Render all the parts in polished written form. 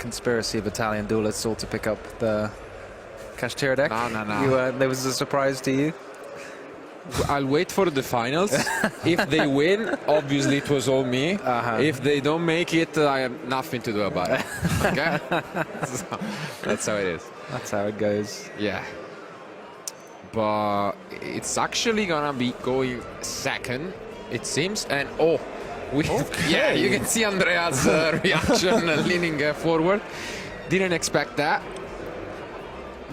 conspiracy of Italian duelists all to pick up the Kashtira deck? No. There was a surprise to you? I'll wait for the finals. If they win, obviously it was all me. If they don't make it, I have nothing to do about it. Okay? So, that's how it is. That's how it goes. Yeah. But it's actually gonna be going second, it seems. And yeah, you can see Andrea's reaction reaction forward. Didn't expect that.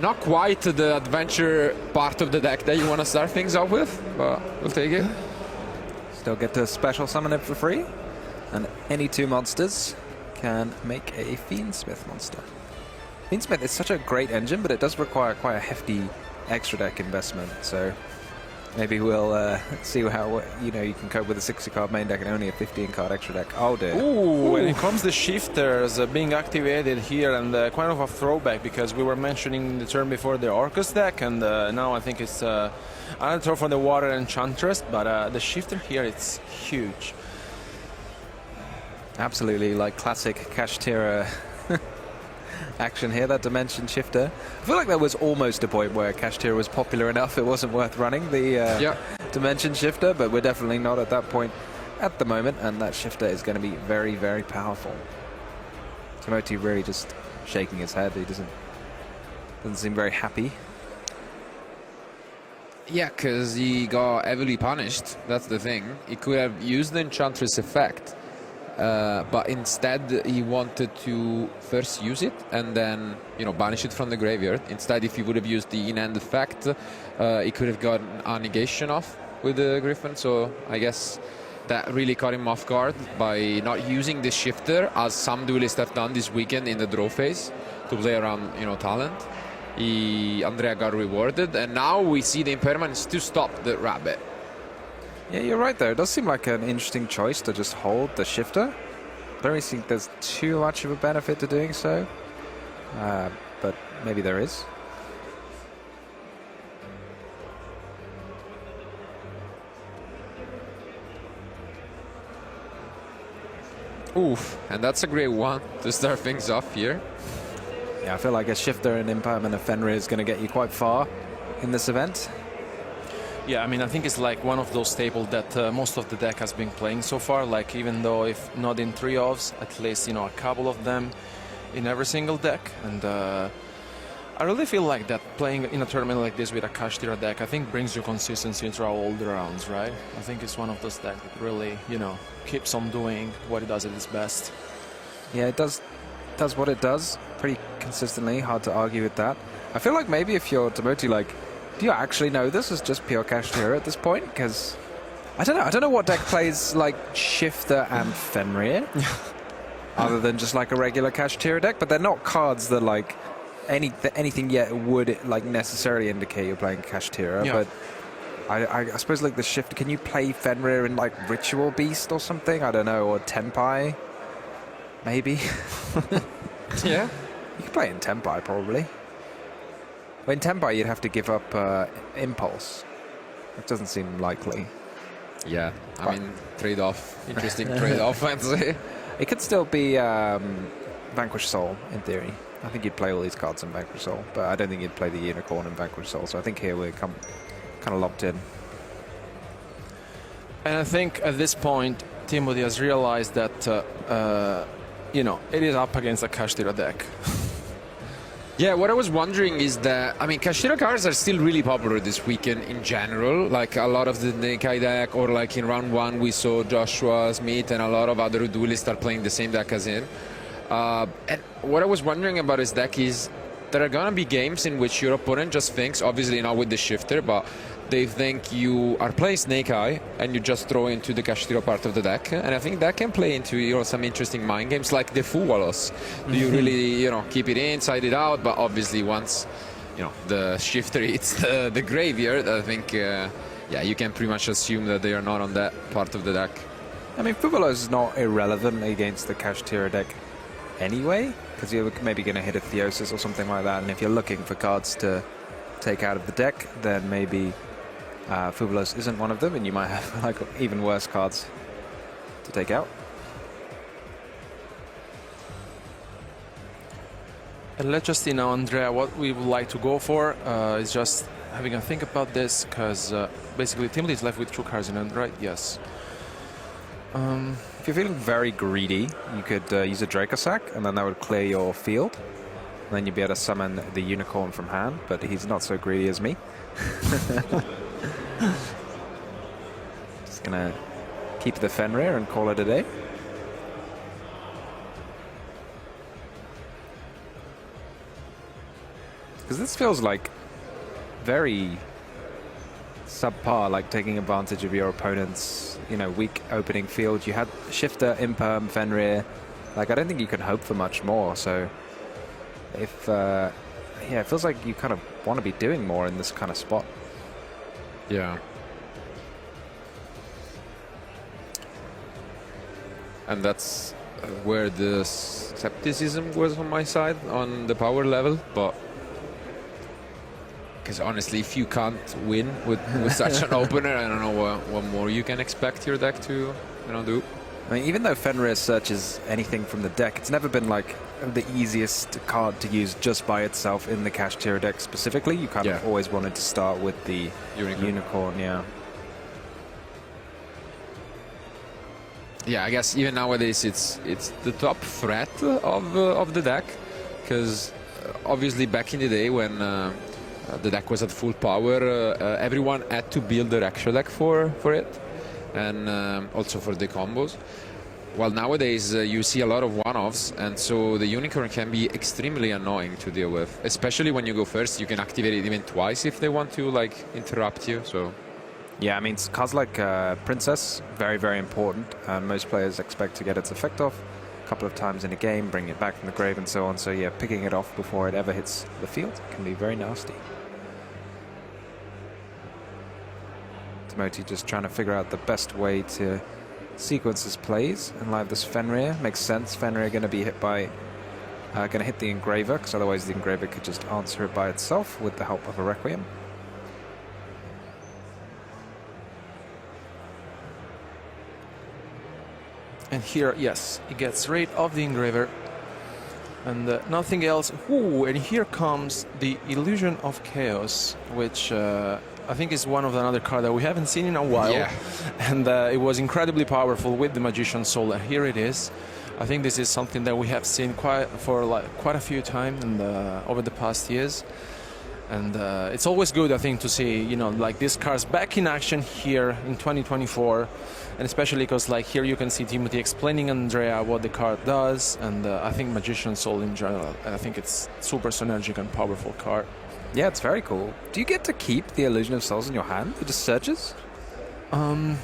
Not quite the adventure part of the deck that you want to start things off with, but we'll take it. Still get to special summon it for free, and any two monsters can make a Fiendsmith monster. Fiendsmith is such a great engine, but it does require quite a hefty extra deck investment, so maybe we'll see how you can cope with a 60-card main deck and only a 15-card extra deck. Oh dear. Ooh, when it comes to shifters being activated here, and kind of a throwback, because we were mentioning the turn before the Orcus deck, and now I think it's another throw for the Water Enchantress, but the shifter here, it's huge. Absolutely, like classic Kashtira action here, that dimension shifter. I feel like there was almost a point where Kashtira was popular enough it wasn't worth running the dimension shifter, but we're definitely not at that point at the moment, and that shifter is going to be very, very powerful. Timoti really just shaking his head. He doesn't seem very happy. Yeah, because he got heavily punished. That's the thing. He could have used the Enchantress effect, but instead he wanted to first use it and then banish it from the graveyard. Instead, if he would have used the in-hand effect, he could have gotten a negation off with the Griffin. So I guess that really caught him off guard by not using the shifter, as some duelists have done this weekend in the draw phase to play around talent. Andrea got rewarded, and now we see the impermanence to stop the rabbit. Yeah, you're right there. It does seem like an interesting choice to just hold the shifter. I don't really think there's too much of a benefit to doing so, but maybe there is. Oof, and that's a great one to start things off here. Yeah, I feel like a shifter and impermanent Fenrir is going to get you quite far in this event. Yeah, I mean, I think it's like one of those staples that most of the deck has been playing so far. Like, even though if not in trios, at least a couple of them in every single deck. And I really feel like that playing in a tournament like this with a Kashtira deck, I think brings you consistency throughout all the rounds, right? I think it's one of those decks that really, keeps on doing what it does at its best. Yeah, it does what it does pretty consistently. Hard to argue with that. I feel like maybe if you're Timoti, do you actually know this is just pure Kashtira at this point? Because I don't know what deck plays like Shifter and Fenrir other than just like a regular Kashtira deck, but they're not cards that anything yet would necessarily indicate you're playing Kashtira. Yeah. But I suppose the Shifter, can you play Fenrir in Ritual Beast or something? I don't know, or Tempai maybe. Yeah, you can play in Tempai probably. In Tempai, you'd have to give up Impulse. It doesn't seem likely. Yeah, I mean, trade-off. Interesting trade-off, I'd say. It could still be Vanquish Soul, in theory. I think you'd play all these cards in Vanquish Soul, but I don't think you'd play the Unicorn in Vanquish Soul, so I think here we're kind of locked in. And I think at this point, Timothy has realized that, it is up against a Kashtira deck. Yeah, what I was wondering is that, I mean, Kashtira cards are still really popular this weekend in general. Like a lot of the Nikai deck, or like in round one, we saw Joshua Smith and a lot of other duelists are playing the same deck as him. And what I was wondering about his deck is there are going to be games in which your opponent just thinks, obviously not with the shifter, but they think you are playing Snake Eye and you just throw into the Kashtira part of the deck. And I think that can play into some interesting mind games like the Fuwalos. Do you really, keep it inside it out? But obviously once, the shifter hits the graveyard, I think, you can pretty much assume that they are not on that part of the deck. I mean, Fuwalos is not irrelevant against the Kashtira deck anyway, because you're maybe going to hit a Theosis or something like that, and if you're looking for cards to take out of the deck, then maybe Fuwalos isn't one of them, and you might have even worse cards to take out. And let's just see now, Andrea, what we would like to go for is just having a think about this, because basically Timothy is left with 2 cards in hand, right? Yes. If you're feeling very greedy, you could use a Draco Sack, and then that would clear your field. And then you'd be able to summon the Unicorn from hand, but he's not so greedy as me. Just gonna keep the Fenrir and call it a day. Because this feels like very subpar, like taking advantage of your opponent's, you know, weak opening field. You had Shifter, Imperm, Fenrir. Like, I don't think you can hope for much more. So, if yeah, it feels like you kind of want to be doing more in this kind of spot. Yeah. And that's where the skepticism was on my side on the power level, but because honestly, if you can't win with such an opener, I don't know what more you can expect your deck to, you know, do. I mean, even though Fenrir searches anything from the deck, it's never been like the easiest card to use just by itself in the Kashtira deck specifically. You kind of always wanted to start with the Unicorn, yeah. Yeah, I guess even nowadays it's the top threat of the deck, because obviously back in the day when the deck was at full power, everyone had to build their extra deck for it, and also for the combos. While nowadays you see a lot of one-offs, and so the Unicorn can be extremely annoying to deal with, especially when you go first. You can activate it even twice if they want to like interrupt you. So yeah, I mean, cards like Princess, very, very important. Most players expect to get its effect off a couple of times in a game, bring it back from the grave and so on. So yeah, picking it off before it ever hits the field can be very nasty. Timothy just trying to figure out the best way to sequence his plays and live this Fenrir. Makes sense. Fenrir going to be hit by, going to hit the Engraver, because otherwise the Engraver could just answer it by itself with the help of a Requiem. And here, yes, it gets rid of the Engraver. And nothing else. Ooh, and here comes the Illusion of Chaos, which I think is one of another card that we haven't seen in a while. Yeah. And it was incredibly powerful with the Magician's Soul. And here it is. I think this is something that we have seen quite a few times over the past years. And it's always good, I think, to see, you know, like these cards back in action here in 2024. And especially because, like, here you can see Timothy explaining Andrea what the card does. And I think Magician's Soul in general, I think it's super synergic and powerful card. Yeah, it's very cool. Do you get to keep the Illusion of Souls in your hand? It just searches? You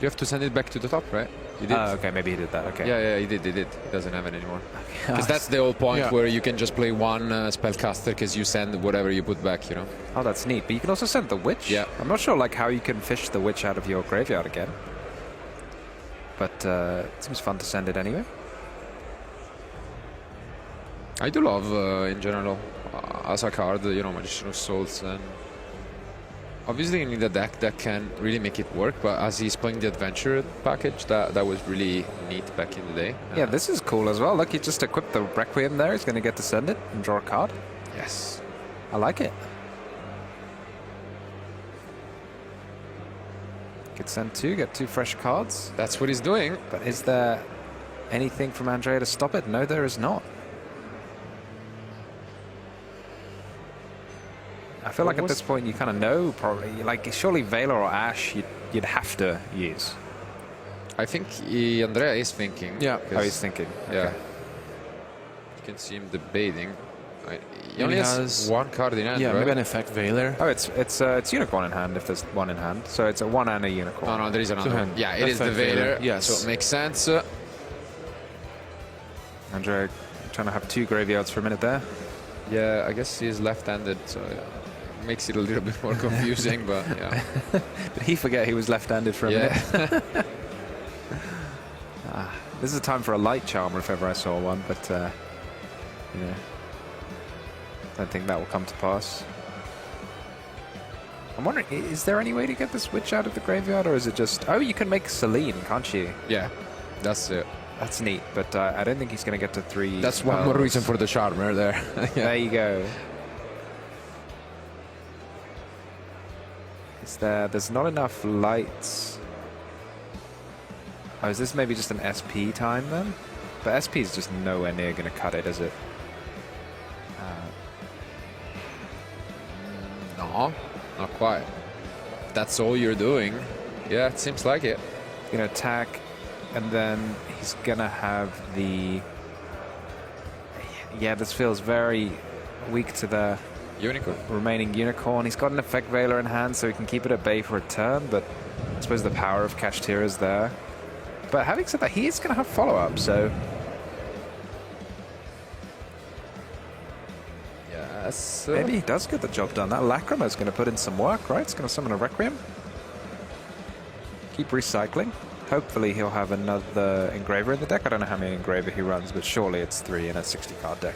have to send it back to the top, right? You did. Okay, maybe he did that. Okay. Yeah, he did. He doesn't have it anymore. Because that's the whole point, where you can just play one spellcaster, because you send whatever you put back, you know. Oh, that's neat. But you can also send the Witch. Yeah. I'm not sure like how you can fish the Witch out of your graveyard again. But it seems fun to send it anyway. I do love, in general, as a card, you know, Magician of Souls. And obviously you need a deck that can really make it work, but as he's playing the Adventure package, that was really neat back in the day. Yeah, this is cool as well. Look, he just equipped the Requiem there. He's going to get to send it and draw a card. Yes. I like it. Could send 2, get 2 fresh cards. That's what he's doing. But is there anything from Andrea to stop it? No, there is not. I feel like at this point you kind of know, probably. Like, surely Veiler or Ash you'd have to use. I think Andrea is thinking. Yeah. Oh, he's thinking. Yeah. Okay. You can see him debating. He only has one card in hand, yeah, right? maybe an effect Veiler. Oh, it's Unicorn in hand if there's one in hand. So it's a 1 and a Unicorn. No, there is another one. Yeah, it is the Effect Veiler. Yes. So it makes sense. Andrea trying to have 2 graveyards for a minute there. Yeah, I guess he's left-handed, so yeah. Makes it a little bit more confusing, but yeah. Did he forget he was left-handed for a minute? This is a time for a light charmer if ever I saw one, but you know, don't think that will come to pass. I'm wondering, is there any way to get this Witch out of the graveyard, or is it just... Oh, you can make Celine, can't you? Yeah, that's it. That's neat, but I don't think he's going to get to 3. That's one more reason for the Charmer there. There you go. There's not enough lights. Oh, is this maybe just an SP time then? But SP is just nowhere near going to cut it, is it? No, not quite. That's all you're doing. Yeah, it seems like it. He's going to attack, and then he's going to have the... Yeah, this feels very weak to the Unicorn. remaining Unicorn. He's got an Effect Veiler in hand, so he can keep it at bay for a turn, but I suppose the power of Kashtira is there. But having said that, he is going to have follow-up, so... Yes. Maybe he does get the job done. That Lacrima is going to put in some work, right? It's going to summon a Requiem. Keep recycling. Hopefully he'll have another Engraver in the deck. I don't know how many Engraver he runs, but surely it's 3 in a 60-card deck.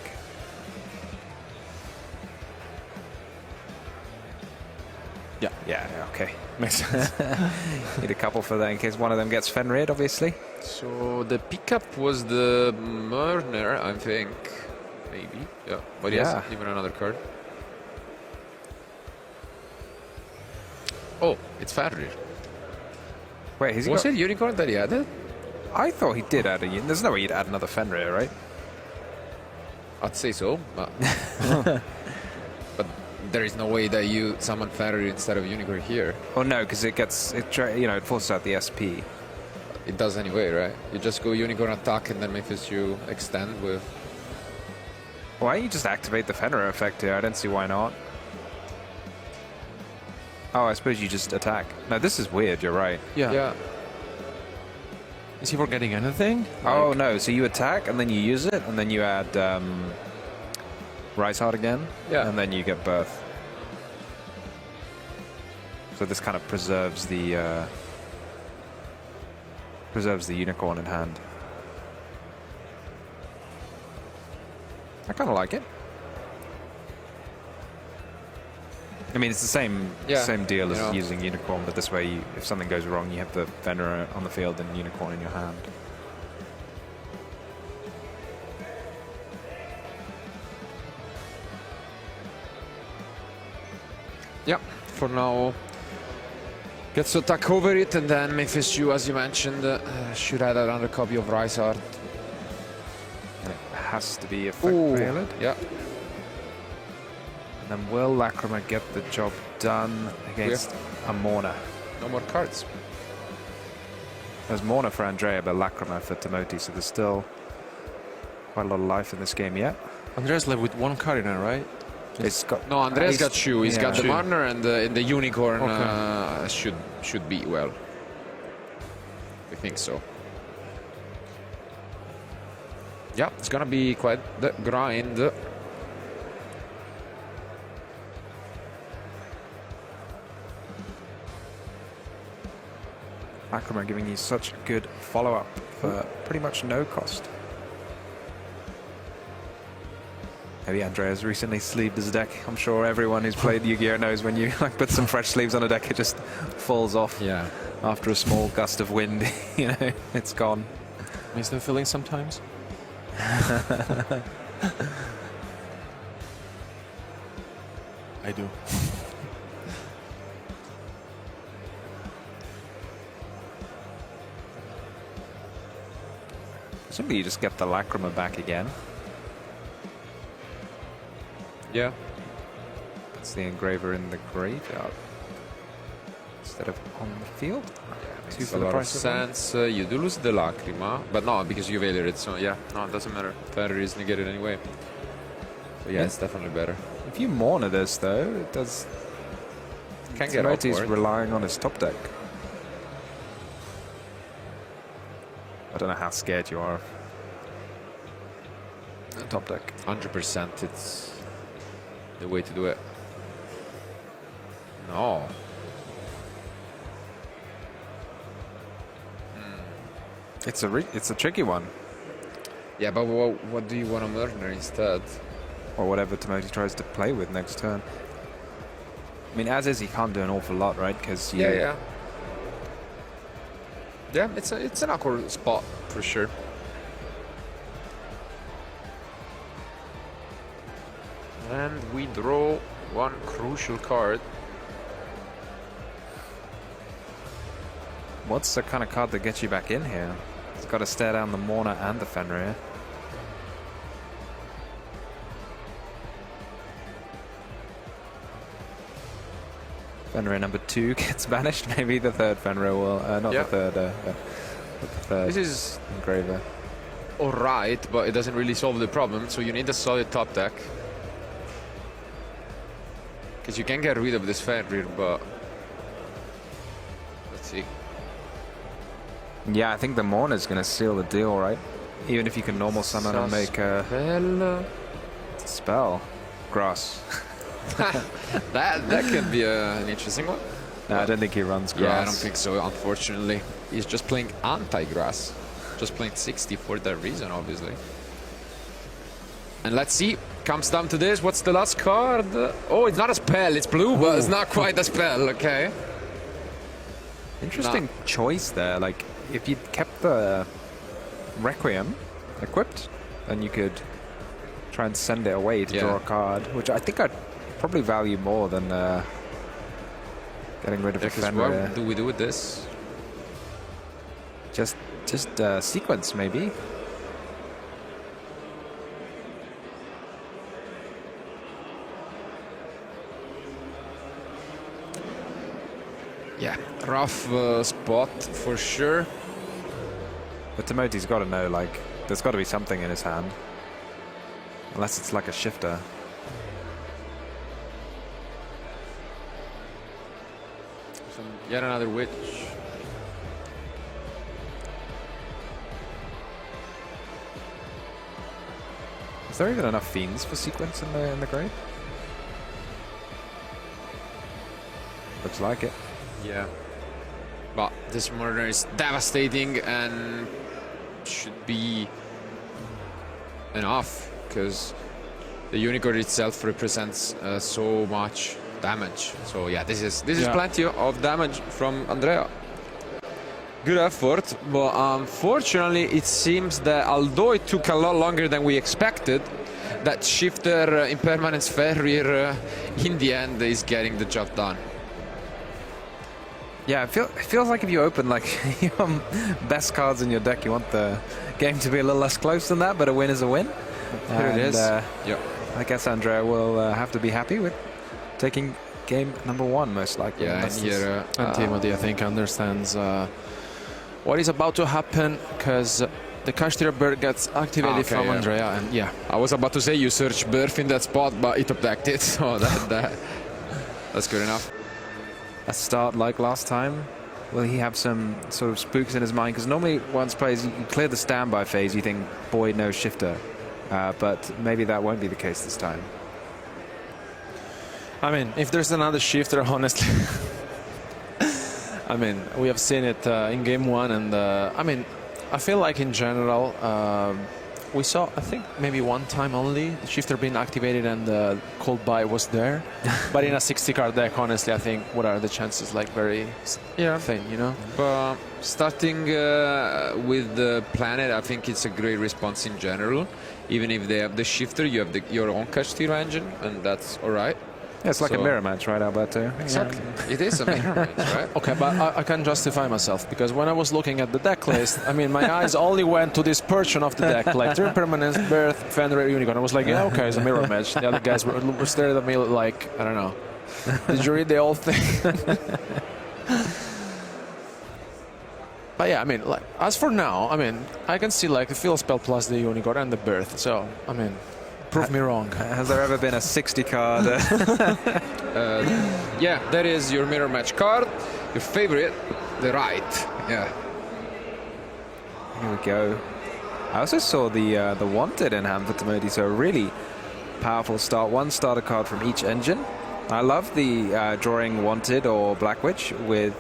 Yeah, okay. Makes sense. Need a couple for that in case one of them gets Fenrid, obviously. So the pickup was the Murner, I think. Maybe. Yeah. But yes, even another card. Oh, it's Fenrir. Wait, has he Was got... it Unicorn that he added? I thought he did add a... There's no way you'd add another Fenrir, right? I'd say so. But, but there is no way that you summon Fenrir instead of Unicorn here. Well, no, because it gets... it forces out the SP. It does anyway, right? You just go Unicorn attack and then Memphis you extend with... Why don't you just activate the Fenrir effect here? I don't see why not. Oh, I suppose you just attack. No, this is weird, you're right. Yeah. Is he forgetting anything? Oh, Like- no, so you attack, and then you use it, and then you add Rise Heart again, Yeah. and then you get Birth. So this kind of preserves the Unicorn in hand. I kind of like it. I mean, it's the same deal as using Unicorn, but this way, if something goes wrong, you have the Fenrir on the field and Unicorn in your hand. Yeah, for now, gets to attack over it, and then Memphis you, as you mentioned, should add another copy of Rise Art. It has to be Effect Veiler. Yeah. And then will Lacrima get the job done against a Morna? No more cards. There's Morna for Andrea, but Lacrima for Timoti, so there's still quite a lot of life in this game yet. Andrea's left with 1 card in it, right? It's got No, Andrea's got Shu. He's got the Shu. Marner, and the Unicorn Okay. should be well. We think so. Yeah, it's gonna be quite the grind. Lacrima giving you such good follow-up for pretty much no cost. Maybe Andrea's recently sleeved his deck. I'm sure everyone who's played Yu-Gi-Oh! Knows when you put some fresh sleeves on a deck, it just falls off. Yeah. After a small gust of wind, it's gone. Miss the feeling sometimes. I do. Presumably you just get the Lacrima back again. Yeah. It's the Engraver in the graveyard instead of on the field. Two Makes for a the lot of price of one. sense. You do lose the Lacrima, but no, because you evaded it, so yeah, no, it doesn't matter. Fenrir is negated anyway. So yeah, it's definitely better. If you Morna this though, it does. Can get Timoti's awkward. relying on his top deck. I don't know how scared you are of the top deck. 100%, it's the way to do it. No. It's a tricky one. Yeah, but what do you want to murder instead? Or whatever Timoti tries to play with next turn. I mean, as is, he can't do an awful lot, right? Because Yeah, it's an awkward spot for sure. And we draw one crucial card. What's the kind of card that gets you back in here? It's got to stare down the Morna and the Fenrir. Fenrir number 2 gets banished. Maybe the third Fenrir will. Not Yep. the third. This is engraver. alright, but it doesn't really solve the problem. So you need a solid top deck. Because you can get rid of this Fenrir, but let's see. Yeah, I think the Morna is going to seal the deal, right? Even if you can normal summon and make a spell. Grass. that could be an interesting one. No, I don't think he runs grass. Yeah, I don't think so, unfortunately. He's just playing anti-grass. Just playing 60 for that reason, obviously. And let's see. Comes down to this. What's the last card? Oh, it's not a spell. It's blue, but it's not quite a spell. Okay. Interesting choice there. Like, if you'd kept the Requiem equipped, then you could try and send it away to draw a card, which I think I'd probably value more than getting rid of the Fenrir. What do we do with this? Just sequence, maybe. Yeah, rough spot for sure. But Timoti's got to know, like, there's got to be something in his hand. Unless it's like a shifter. Yet another witch. Is there even enough fiends for sequence in the grave? Looks like it. Yeah. But this murder is devastating and should be enough because the unicorn itself represents so much damage. So yeah, this is plenty of damage from Andrea. Good effort, but unfortunately it seems that although it took a lot longer than we expected, that shifter impermanence Fenrir in the end is getting the job done. Yeah, it feels like if you open like your best cards in your deck, you want the game to be a little less close than that, but a win is a win. Here it is. Yep. I guess Andrea will have to be happy with taking game number 1, most likely. Yeah, and here and Timothy, I think, understands what is about to happen because the Kashtira bird gets activated from Andrea, and I was about to say you search birth in that spot, but it objected it, so that's good enough. A start like last time. Will he have some sort of spooks in his mind? Because normally once players, you clear the standby phase, you think, boy, no shifter. But maybe that won't be the case this time. I mean, if there's another shifter, honestly, I mean, we have seen it in game 1, and I mean, I feel like in general, we saw, I think, maybe one time only, the shifter being activated and the cold buy was there. But in a 60-card deck, honestly, I think, what are the chances? Like, very thin, you know? But starting with the planet, I think it's a great response in general. Even if they have the shifter, you have your own Kashtira engine, and that's all right. Yeah, it's like a mirror match, right, Alberto? Exactly. Yeah. It is a mirror match, right? Okay, but I can justify myself because when I was looking at the deck list, I mean, my eyes only went to this portion of the deck, like 3 permanents, Birth, Fenrir, Unicorn. I was like, yeah, okay, it's a mirror match. The other guys were staring at me like, I don't know. Did you read the whole thing? But yeah, I mean, like, as for now, I mean, I can see like the field spell plus the Unicorn and the Birth. So, I mean, prove me wrong. Has there ever been a 60 card? Yeah, that is your mirror match card. Your favorite, the right. Yeah. Here we go. I also saw the Wanted in hand for Timoti, so a really powerful start. 1 starter card from each engine. I love the drawing Wanted or Black Witch with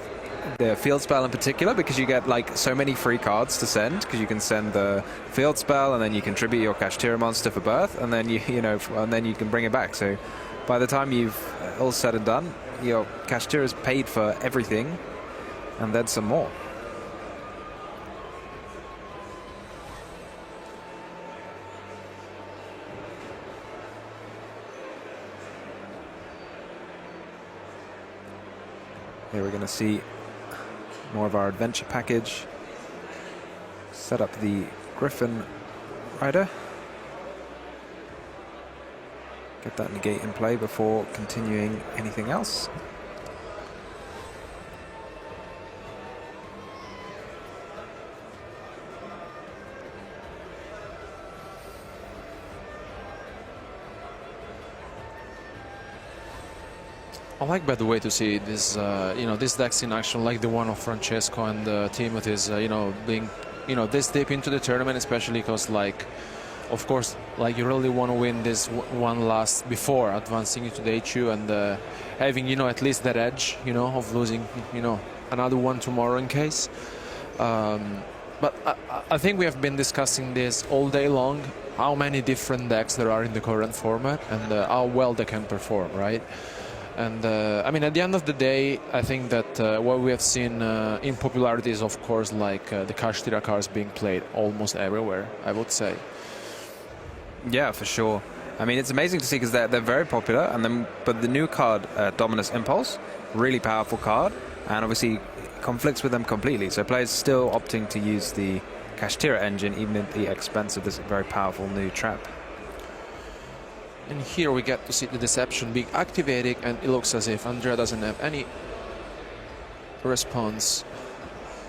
the field spell in particular, because you get like so many free cards to send, because you can send the field spell and then you contribute your Kashtira monster for birth, and then and then you can bring it back. So by the time you've all said and done, your Kashtira is paid for everything and then some more. Here we're going to see more of our adventure package. Set up the Griffin Rider. Get that negate in play before continuing anything else. I like, by the way, to see this, these decks in action, like the one of Francesco and Timothy's, being, this deep into the tournament, especially because, like, of course, like you really want to win this one last before advancing into the HU and having, at least that edge, of losing, another one tomorrow in case. But I think we have been discussing this all day long, how many different decks there are in the current format and how well they can perform, right? And I mean, at the end of the day, I think that what we have seen in popularity is, of course, like the Kashtira cards being played almost everywhere, I would say. Yeah, for sure. I mean, it's amazing to see because they're very popular, but the new card, Dominus Impulse, really powerful card, and obviously conflicts with them completely. So players still opting to use the Kashtira engine, even at the expense of this very powerful new trap. And here we get to see the Deception being activated, and it looks as if Andrea doesn't have any response.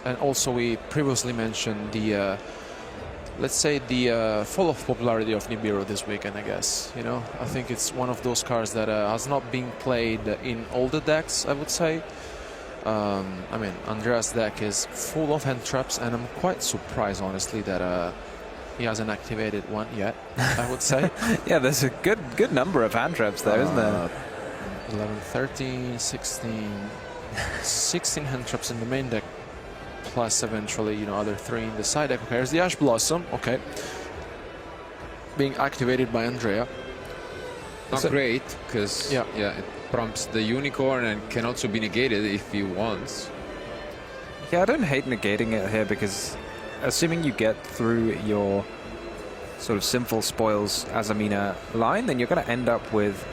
And also we previously mentioned the, let's say, the fall of popularity of Nibiru this weekend, I guess. I think it's one of those cards that has not been played in all the decks, I would say. I mean, Andrea's deck is full of hand traps, and I'm quite surprised, honestly, that he hasn't activated one yet, I would say. Yeah, there's a good number of hand traps there, isn't there? 11, 13, 16, 16 hand traps in the main deck, plus eventually, other 3 in the side deck. Okay, here's the Ash Blossom, okay. Being activated by Andrea. Not great, because it prompts the Unicorn and can also be negated if he wants. Yeah, I don't hate negating it here because assuming you get through your sort of Sinful Spoils Azamina line, then you're going to end up with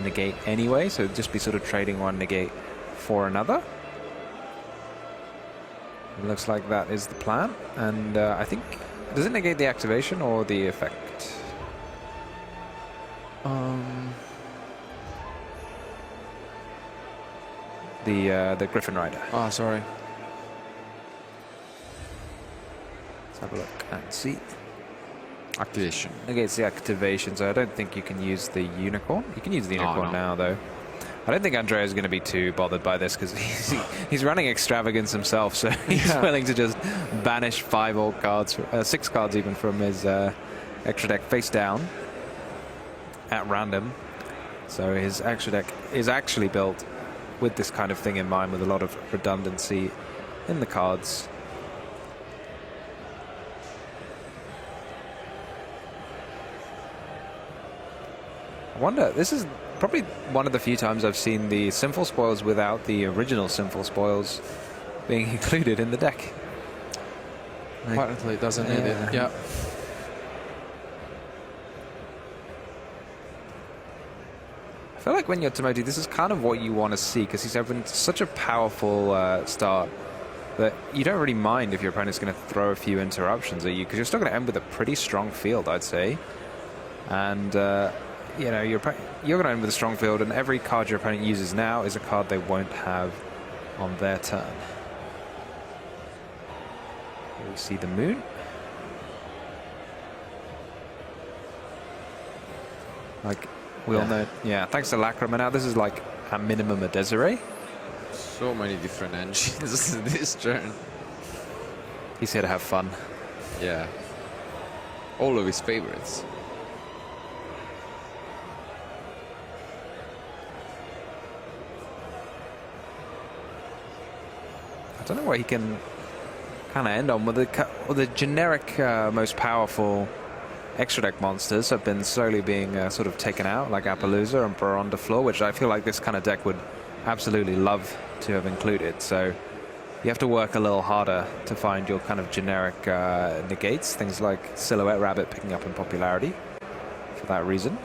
negate anyway, so just be sort of trading one negate for another. It looks like that is the plan, and I think, does it negate the activation or the effect? The Griffin Rider. Ah, sorry. Let's have a look and see. Activation. Negates the activation, so I don't think you can use the Unicorn. You can use the Unicorn now, though. I don't think Andrea is going to be too bothered by this because he's running Extravagance himself, so he's willing to just banish 5 old cards, 6 cards even from his extra deck face down at random. So his extra deck is actually built with this kind of thing in mind, with a lot of redundancy in the cards. I wonder, this is probably one of the few times I've seen the Sinful Spoils without the original Sinful Spoils being included in the deck. Apparently it doesn't need it, yeah. I feel like when you're Timothy, this is kind of what you want to see, because he's having such a powerful start that you don't really mind if your opponent's going to throw a few interruptions at you, because you're still going to end with a pretty strong field, I'd say. And you're going to end with a strong field, and every card your opponent uses now is a card they won't have on their turn. Here we see the moon. Like we all know, thanks to Lacrima now, this is like at minimum a Desiree. So many different engines this turn. He's here to have fun. Yeah. All of his favorites. I don't know what he can kind of end on. Well, the generic most powerful extra deck monsters have been slowly being sort of taken out, like Appaloosa and Baron de Fleur, which I feel like this kind of deck would absolutely love to have included. So you have to work a little harder to find your kind of generic negates, things like Silhouette Rabbit picking up in popularity for that reason.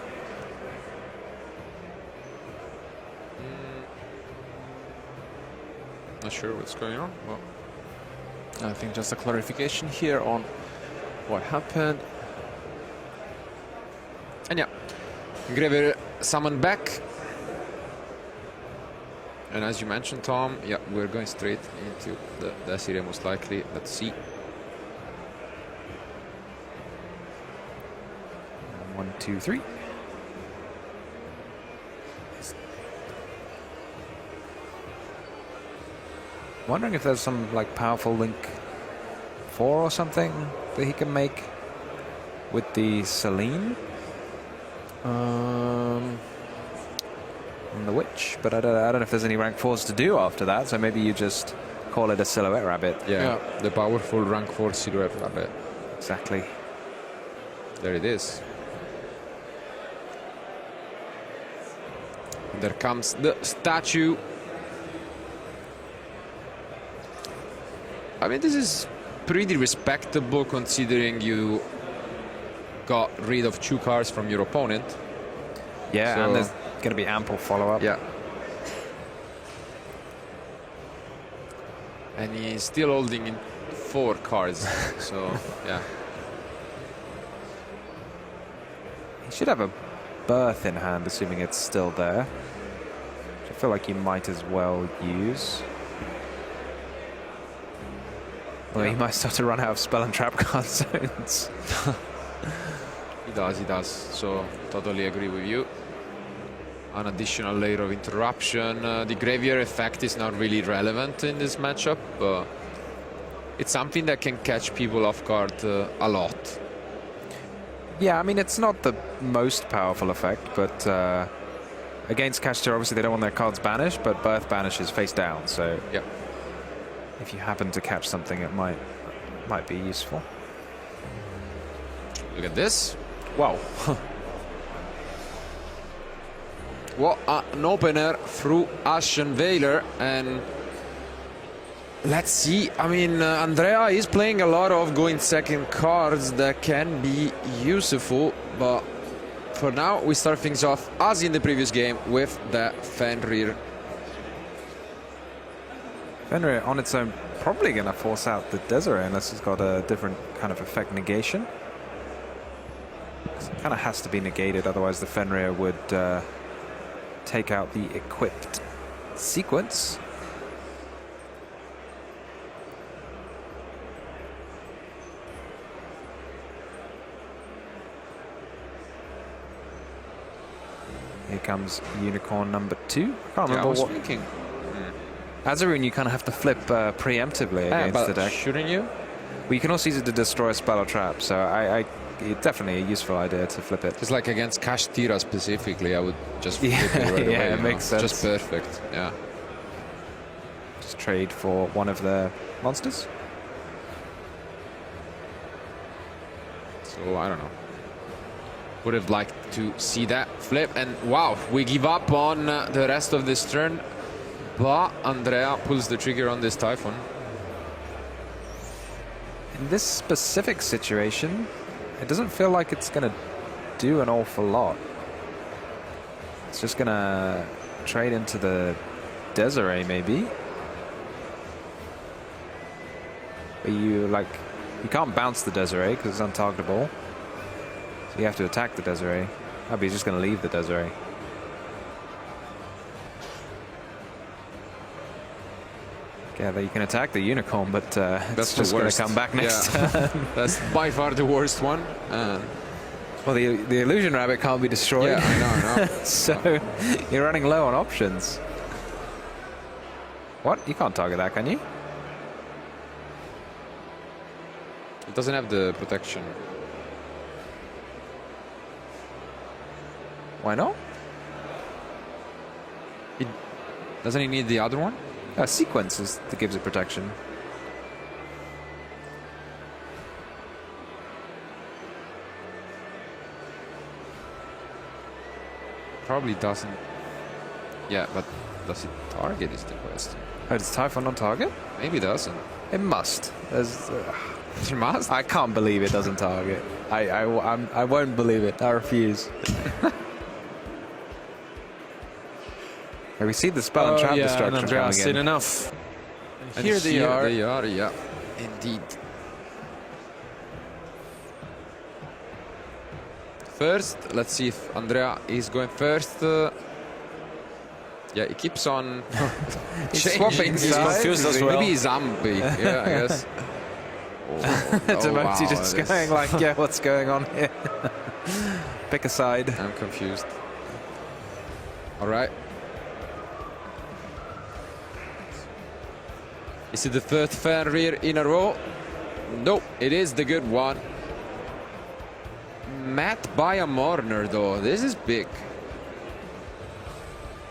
Not sure what's going on. Well, I think just a clarification here on what happened. and yeah, Graver summoned back. And as you mentioned, Tom, yeah, we're going straight into the Desiree most likely. Let's see. 1, 2, 3. Wondering if there's some like powerful link 4 or something that he can make with the Celine and the Witch, but I don't know if there's any rank 4s to do after that, so maybe you just call it a Silhouette Rabbit. Yeah, the powerful rank 4 Silhouette Rabbit. Exactly. There it is. There comes the statue. I mean, this is pretty respectable considering you got rid of 2 cards from your opponent. Yeah, So- and there's going to be ample follow-up. Yeah. And he's still holding in 4 cards. So, yeah. He should have a Birth in hand, assuming it's still there. Which I feel like you might as well use. Well, he might start to run out of spell and trap card zones. He does. So, totally agree with you. An additional layer of interruption. The Graveyard effect is not really relevant in this matchup. It's something that can catch people off guard a lot. Yeah, I mean, it's not the most powerful effect, but against Kashtira, obviously they don't want their cards banished, but Birth banishes face down, so Yeah. if you happen to catch something, it might be useful. Look at this. Wow. What an opener through Ashen Veiler, and let's see. I mean, Andrea is playing a lot of going second cards that can be useful, but for now we start things off as in the previous game with the Fenrir. Fenrir on its own probably going to force out the Desiree unless it's got a different kind of effect negation. It kind of has to be negated, otherwise the Fenrir would take out the equipped sequence. Here comes Unicorn number 2. I can't Yeah, I remember was what. thinking. Azarine, you kind of have to flip preemptively against but the deck. shouldn't you? Well, you can also use it to destroy a spell or trap, so it's definitely a useful idea to flip it. Just like against Kashtira specifically, I would just flip Yeah, it right away. yeah, it you makes know? sense. Just perfect. Yeah. Just trade for one of the monsters. So I don't know. Would have liked to see that flip, and wow, we give up on the rest of this turn, but Andrea pulls the trigger on this Typhon. In this specific situation, it doesn't feel like it's going to do an awful lot. It's just going to trade into the Desiree, maybe. But you can't bounce the Desiree because it's untargetable. So you have to attack the Desiree. Oh, but he's just going to leave the Desiree. Yeah, you can attack the Unicorn, but it's just going to come back next turn. That's by far the worst one. Well, the Illusion Rabbit can't be destroyed. Yeah, I know. So you're running low on options. What? You can't target that, can you? It doesn't have the protection. Why not? Doesn't he need the other one? Sequence is that gives it protection. Probably doesn't. Yeah, but does it target is the question. Oh, does Typhon on target? Maybe it doesn't. It must. There's, It must. I can't believe it doesn't target. I won't believe it. I refuse. Oh, We see the spell and trap destruction Andrea coming seen in. enough. And Here they are. They are, yeah, indeed. First, let's see if Andrea is going first. Yeah, he keeps on swapping He's sides. confused as well. Maybe he's zombie. Yeah, I guess. Demoti just this- going like, yeah, what's going on here? Pick a side. I'm confused. All right. Is it the third fan rear in a row? No, it is the good one. Matt by a Marner, though. This is big.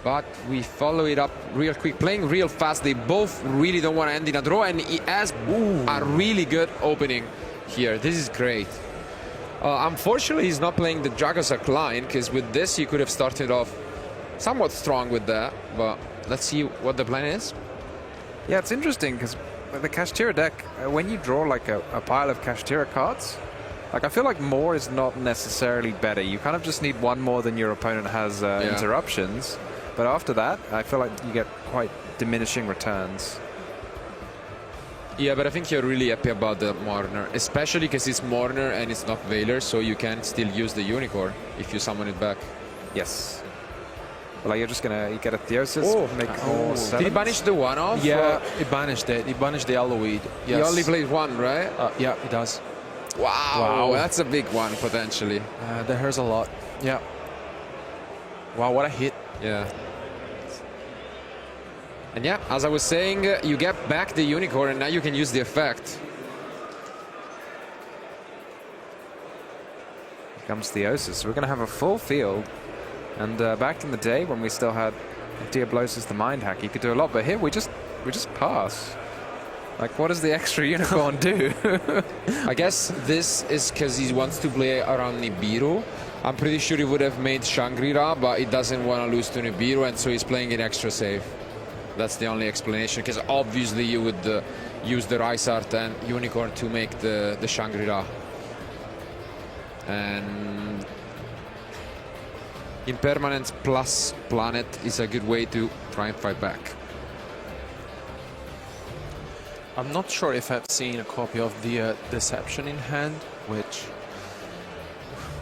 But we follow it up real quick, playing real fast. They both really don't want to end in a draw, and he has a really good opening here. This is great. Unfortunately, he's not playing the Jagosak line, because with this, he could have started off somewhat strong with that. But let's see what the plan is. Yeah, it's interesting because the Kashtira deck, when you draw like a pile of Kashtira cards, like I feel like more is not necessarily better. You kind of just need one more than your opponent has interruptions. But after that, I feel like you get quite diminishing returns. Yeah, but I think you're really happy about the Marner, especially because it's Marner and it's not Veiler, so you can still use the Unicorn if you summon it back. Yes. Well, like you're just going to get a Theosis, make more Did he banish the one off? Yeah, he banished it. He banished the Alloweed. Yes. He only played one, right? Yeah, he does. Wow, that's a big one potentially. That hurts a lot. Yeah. Wow, what a hit. Yeah. And yeah, as I was saying, you get back the Unicorn and now you can use the effect. Here comes Theosis. So we're going to have a full field. And back in the day when we still had Diablosis the Mind Hack, you could do a lot. But here we just pass. Like, what does the extra Unicorn do? I guess this is because he wants to play around Nibiru. I'm pretty sure he would have made Shangri-La, but he doesn't want to lose to Nibiru, and so he's playing it extra safe. That's the only explanation, because obviously you would use the Rysart and Unicorn to make the Shangri-La. And Impermanence plus Planet is a good way to try and fight back. I'm not sure if I've seen a copy of the Deception in hand, which,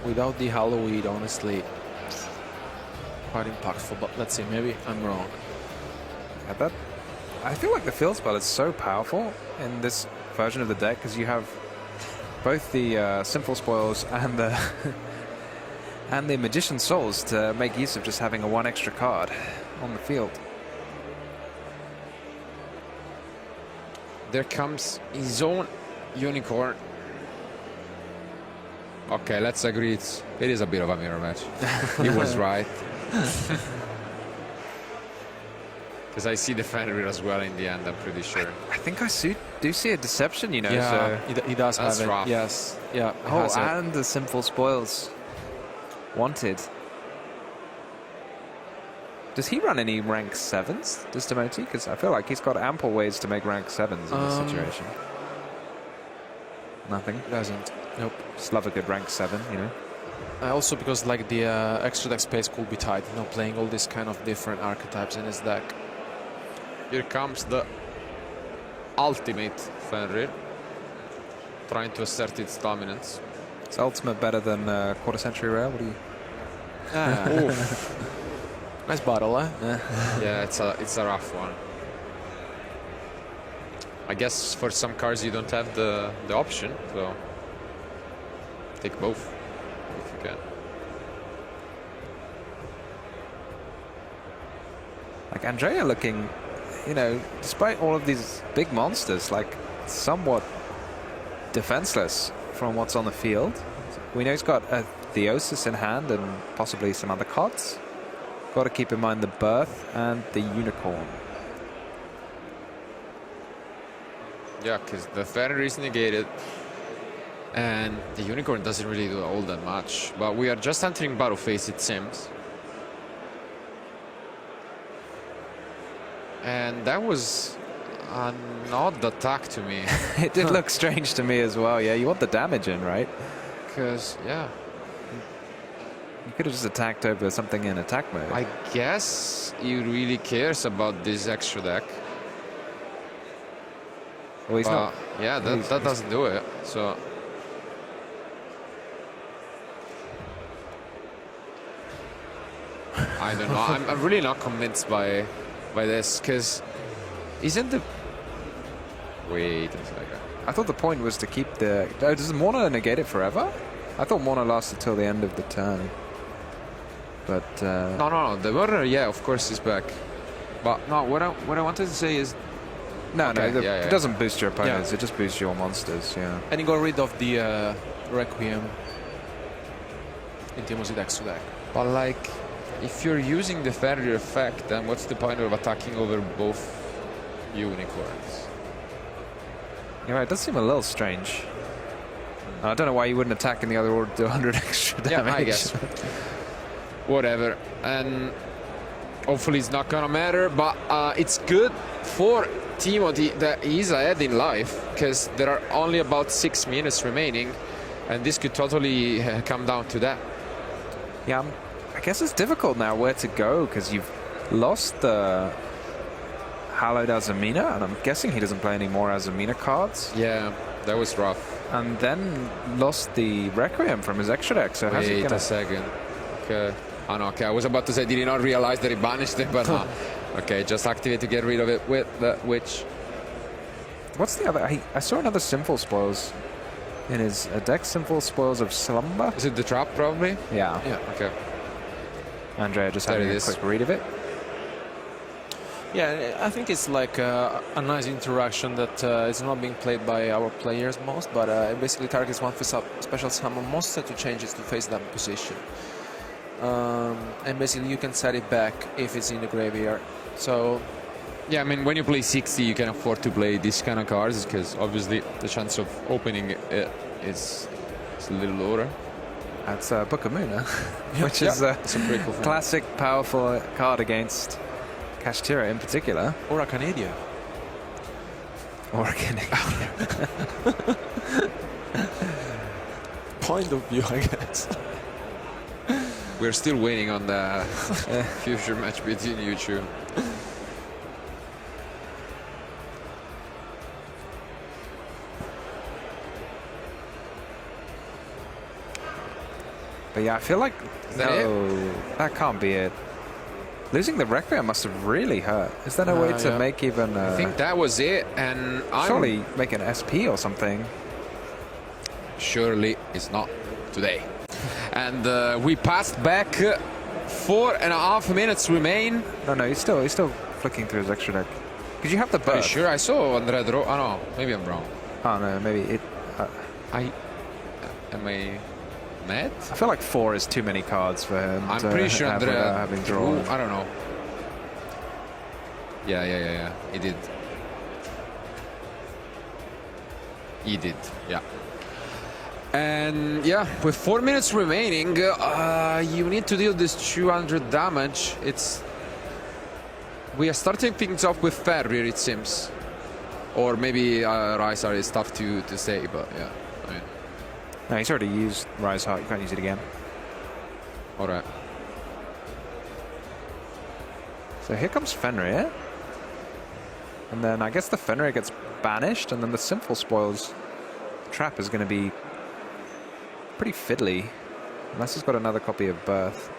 without the Halloween, honestly, quite impactful. But let's see, maybe I'm wrong. Yeah, I feel like the field spell is so powerful in this version of the deck because you have both the Sinful Spoils and the and the Magician's Souls to make use of just having a one extra card on the field. There comes his own Unicorn. Okay, let's agree it is a bit of a mirror match. He was right. Because I see the Fenrir as well in the end, I'm pretty sure. I think I do see a Deception, you know. Yeah, So. he does That's have rough. it. Yes. Yeah. he Oh, has it. and the Sinful Spoils. Wanted. Does he run any rank 7s, does Demoti? Because I feel like he's got ample ways to make rank 7s in this situation. Nothing. Doesn't. Nope. Just love a good rank 7, you know. Also because like the extra deck space could be tight, you know, playing all these kind of different archetypes in his deck. Here comes the ultimate Fenrir, trying to assert its dominance. Is Ultimate better than Quarter Century Rare? What do you... Nice battle, eh? Yeah, it's a rough one. I guess for some cards you don't have the option, so take both if you can. Like Andrea looking, you know, despite all of these big monsters, like somewhat defenseless from what's on the field. We know he's got a Theosis in hand and possibly some other cards. Got to keep in mind the Birth and the Unicorn. Yeah, because the Fenrir is negated and the Unicorn doesn't really do all that much. But we are just entering battle phase, it seems. And that was an odd attack to me. It did look strange to me as well. Yeah, you want the damage in, right? Because, yeah, You could have just attacked over something in attack mode. I guess he really cares about this extra deck. Well, he's not. Yeah, that doesn't do it. So. I don't know. I'm really not convinced by this, because isn't the... Wait a second. I thought the point was to keep the... Oh, does Morna negate it forever? I thought Morna lasted till the end of the turn. But... No. The Morna, yeah, of course, is back. But no, what I wanted to say is... No, okay, it doesn't boost your opponents. It just boosts your monsters, yeah. And you got rid of the Requiem in Timo's deck to deck. But like, if you're using the Fenrir effect, then what's the point of attacking over both unicorns? Yeah, it does seem a little strange. I don't know why you wouldn't attack in the other order to do 100 extra damage. Yeah, I guess. Whatever. And hopefully it's not gonna matter, but it's good for Timothy that he's ahead in life, because there are only about 6 minutes remaining, and this could totally come down to that. Yeah, I guess it's difficult now where to go, because you've lost the Hallowed Azamina, and I'm guessing he doesn't play any more Azamina cards. Yeah, that was rough. And then lost the Requiem from his extra deck, so how's he Wait gonna... a second. Okay. Oh, no, okay, I was about to say, did he not realize that he banished it? But no. Okay, just activate to get rid of it with the Witch. What's the other... I saw another Sinful Spoils in his deck, Sinful Spoils of Slumber. Is it the trap, probably? Yeah. Yeah, okay. Andrea just having a quick read of it. Yeah, I think it's like a nice interaction that is not being played by our players most, but it basically targets one special summon monster to change it to face that position. And basically you can set it back if it's in the graveyard. So yeah, I mean, when you play 60, you can afford to play these kind of cards, because obviously the chance of opening it is a little lower. That's Book of Moon, which is a pretty cool classic, powerful card against Kashtira in particular. Or a Canadian. Or a Canadian. Point of view, I guess. We're still waiting on the future match between you two. But yeah, I feel like that can't be it. Losing the Requiem must have really hurt. Is there no way to make even... I think that was it, and surely make an SP or something. Surely it's not today. And we passed back. 4.5 minutes remain. No, he's still flicking through his extra deck. Because you have the bird. Are you sure? I saw Andrea draw. Oh no, maybe I'm wrong. Oh no, maybe it... Am I mad? I feel like 4 is too many cards for him. I'm pretty sure Andrea having drawn. I don't know. Yeah. He did. Yeah. And yeah, with 4 minutes remaining, you need to deal this 200 damage. We are starting things off with Ferrier, it seems. Or maybe Rysar is tough to say, but yeah. I mean. No, he's already used Rise Heart. You can't use it again. All right. So here comes Fenrir. And then I guess the Fenrir gets banished, and then the Sinful Spoils trap is going to be pretty fiddly, unless he's got another copy of Birth.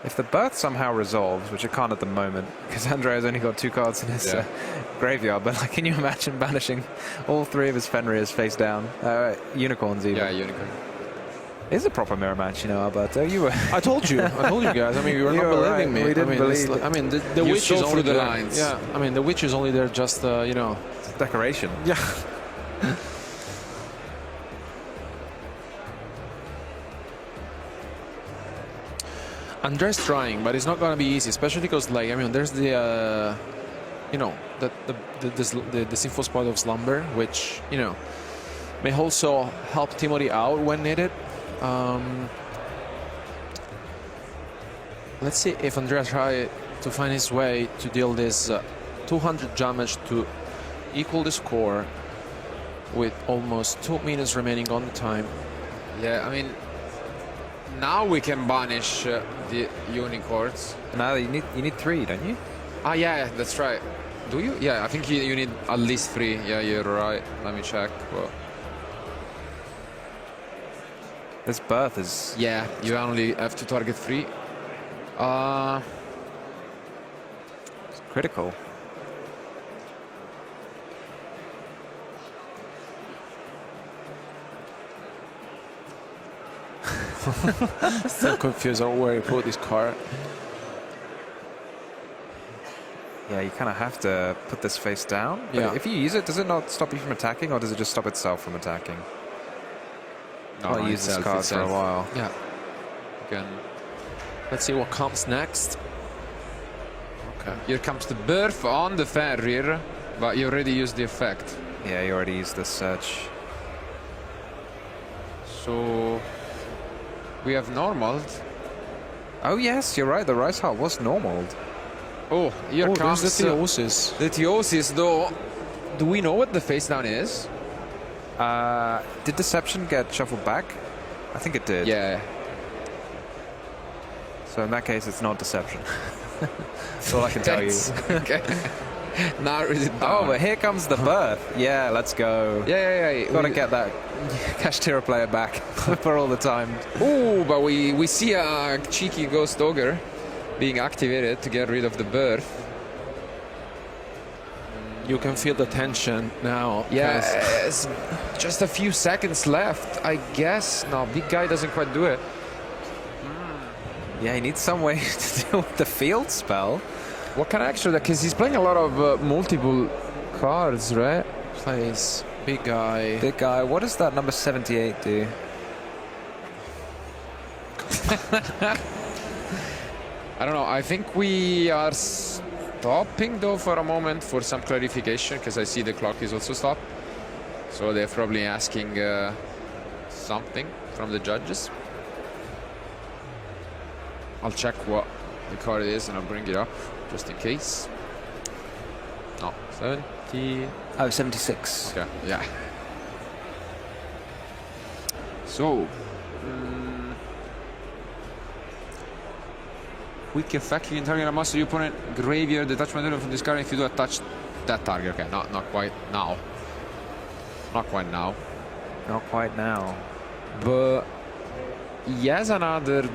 If the Birth somehow resolves, which it can't at the moment, because Andrea's only got 2 cards in his graveyard, but like, can you imagine banishing all 3 of his Fenrirs face down? Unicorns even. Yeah, unicorn. It's a proper mirror match, you know, Alberto. You were... I told you guys. I mean, you were not believing me. We didn't believe it. I mean, the you witch is only through the there. lines. Yeah, I mean, the witch is only there just, you know. It's decoration. Yeah. Andres trying, but it's not going to be easy, especially because, like, I mean, there's the, you know, the Sinful Spoil of Slumber, which, you know, may also help Timothy out when needed. Let's see if Andrea tries to find his way to deal this 200 damage to equal the score with almost 2 minutes remaining on the time. Yeah, I mean, now we can banish the unicorns. Now you need 3, don't you? Ah, yeah, that's right. Do you? Yeah, I think you need at least 3. Yeah, you're right. Let me check. Well, This birth is... yeah, you only have to target 3. critical. Still confused on where you put this card. Yeah, you kind of have to put this face down. But Yeah. if you use it, does it not stop you from attacking, or does it just stop itself from attacking? I'll use this card for a while. Yeah. Again. Let's see what comes next. Okay. Here comes the birth on the Ferrier, but you already used the effect. Yeah, you already used this search. So we have normaled. Oh yes, you're right. The Rice Heart was normaled. Oh, here comes there's the Theosis. the Theosis, though. Do we know what the face down is? Did Deception get shuffled back? I think it did. Yeah. So in that case, it's not Deception. That's all I can tell you. Okay. Narrows it down. Oh, but here comes the birth. Yeah, let's go. Yeah. Got to get that Kashtira player back for all the time. Oh, but we see a cheeky Ghost Ogre being activated to get rid of the birth. You can feel the tension now. Yes, just a few seconds left, I guess. No, big guy doesn't quite do it. Yeah, he needs some way to deal with the field spell. What kind of extra? Because he's playing a lot of multiple cards, right? Plays big guy. Big guy. What does that number 78 do? I don't know. I think we are stopping though for a moment for some clarification, because I see the clock is also stopped. So they're probably asking something from the judges. I'll check what the card is and I'll bring it up just in case. No, 70. Oh, 76. Okay, yeah. So, quick effect, you can target a monster your opponent graveyard, detach material from this card if you do attach that target. Okay, not quite now. Not quite now. Not quite now. But he has another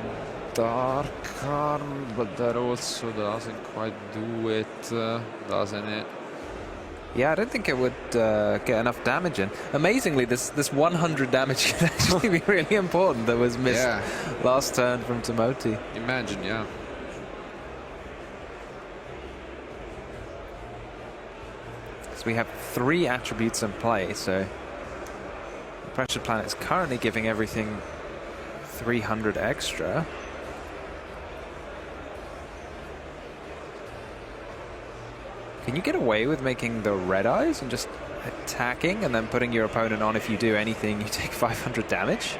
dark arm, but that also doesn't quite do it, doesn't it? Yeah, I don't think it would get enough damage in. Amazingly, this 100 damage can actually be really important that was missed last turn from Timoti. Imagine, yeah. So we have 3 attributes in play, so the Pressure Planet is currently giving everything 300 extra. Can you get away with making the red eyes and just attacking and then putting your opponent on? If you do anything, you take 500 damage?